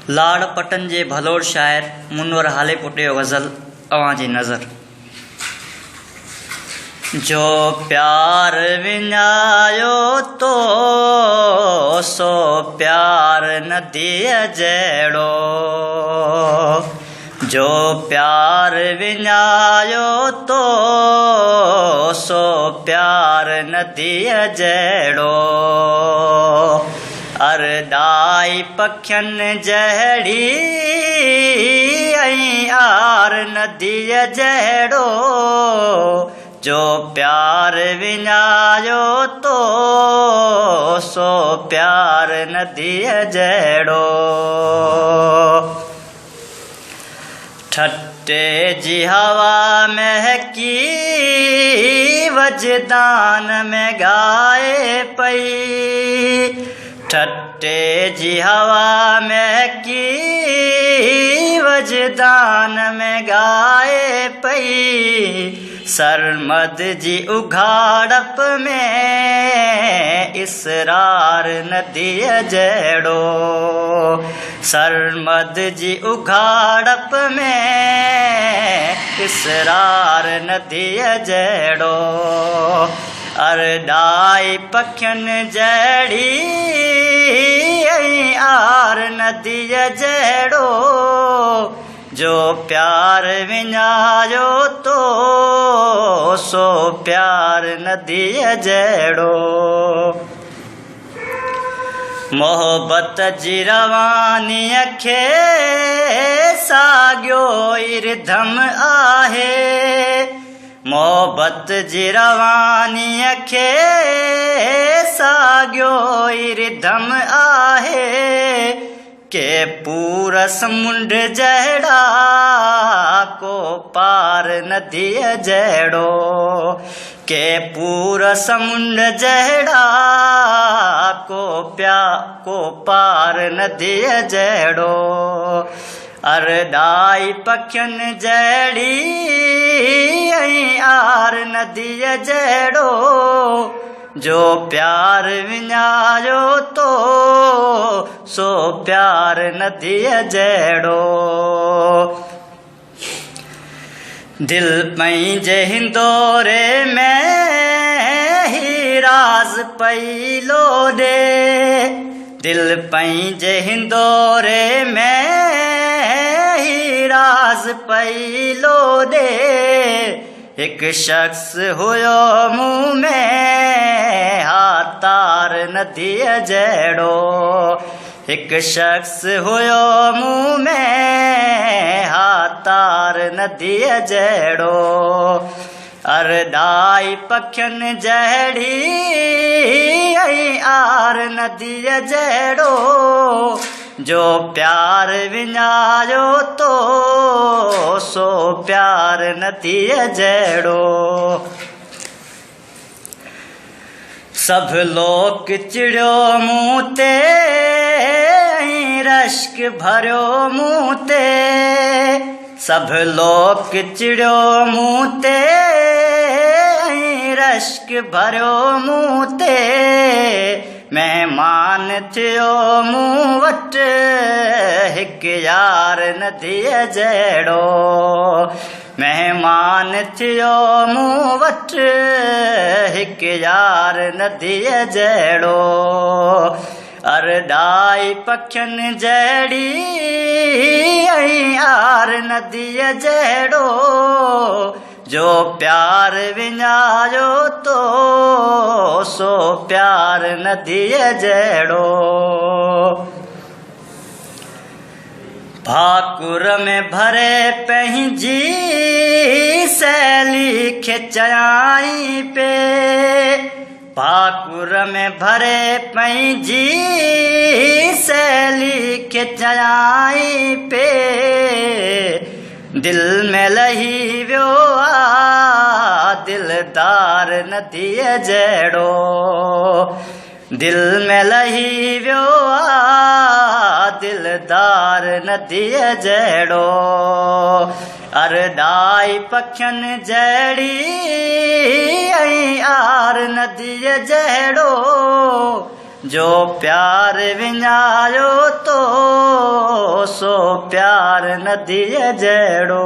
लाड़ पटन जे भलोड़ शायर मुनवर हाले पुटियो गज़ल अवां जी नज़र। जो प्यार विञायो तो सो प्यार नदीअ जहिड़ो, जो प्यार विञायो तो सो प्यार नदीअ जहिड़ो, अरदाई पखियुनि जहिड़ी ऐं आर नदीअ जहिड़ो, जो प्यार विञायो तो सो प्यार नदीअ जहिड़ो। ठटे जी हवा महकी वजदान में गाए पई, ठटे जी हवा महकी वजदान में गाए पई, सरमद जी उघाड़प में इसरार नदीअ जहिड़ो, सरमद जी उघाड़प में इसरार नदीअ जहिड़ो, अरदाई पखियुनि जहिड़ी ऐं आर नदीअ जहिड़ो, जो प्यार विञायो तो सो प्यार नदीअ जहिड़ो। मोहब्बत जी रवानीअ खे साॻियो ई रिधम आहे, मोहब्बत जी रवानीअ खे साॻियो ई रिधम आहे, के पूर समुंड जहिड़ा को पार नदीअ जहिड़ो, के पूर समुंड जहिड़ा को पार नदीअ जहिड़ो, अरदाई पखियुनि जहिड़ी ऐं आर नदीअ जहिड़ो, जो प्यार विञायो तो सो प्यार नदीअ जहिड़ो। दिल पंहिंजे हिंदोरे में ही राज़ पई लोॾे, दिल पंहिंजे हिंदोरे में ही राज़ पई लोॾे, हिकु शख़्स हुयो मुंहुं में हा तार नदीअ जहिड़ो, हिकु शख़्स हुयो मुंहुं में हा तार नदीअ जहिड़ो, अरदाई पखियुनि जहिड़ी ऐं आर नदीअ जहिड़ो, जो प्यार विञायो तो सो प्यार नदीअ जहिड़ो। सभ लोक चिड़ियो मूं ते ऐं रश्क भरियो मूं ते, सभ लोक चिड़ियो मूं ते ऐं रश्क भरियो मूं ते, महिमान थियो मूं वटि हिकु यार नदीअ जहिड़ो, महिमान थियो मूं वटि हिकु यार नदीअ जहिड़ो, अरदाई पखियुनि जहिड़ी ऐं आर नदीअ जहिड़ो, जो प्यार विञायो तो सो प्यार नदीअ जहिड़ो। भाकुर में भरे पंहिंजी सहेली खे चयाई पे, भाकुर में भरे पंहिंजी सहेली खे चयाई पे, दिल में लही वियो आ दिलदार नदीअ जहिड़ो, दिल में लही वियो आ दिलदार नदीअ जहिड़ो, अरदाई पखियुनि जहिड़ी ऐं आर नदीअ जहिड़ो, जो प्यार विञायो तो सो प्यार नदीअ जहिड़ो।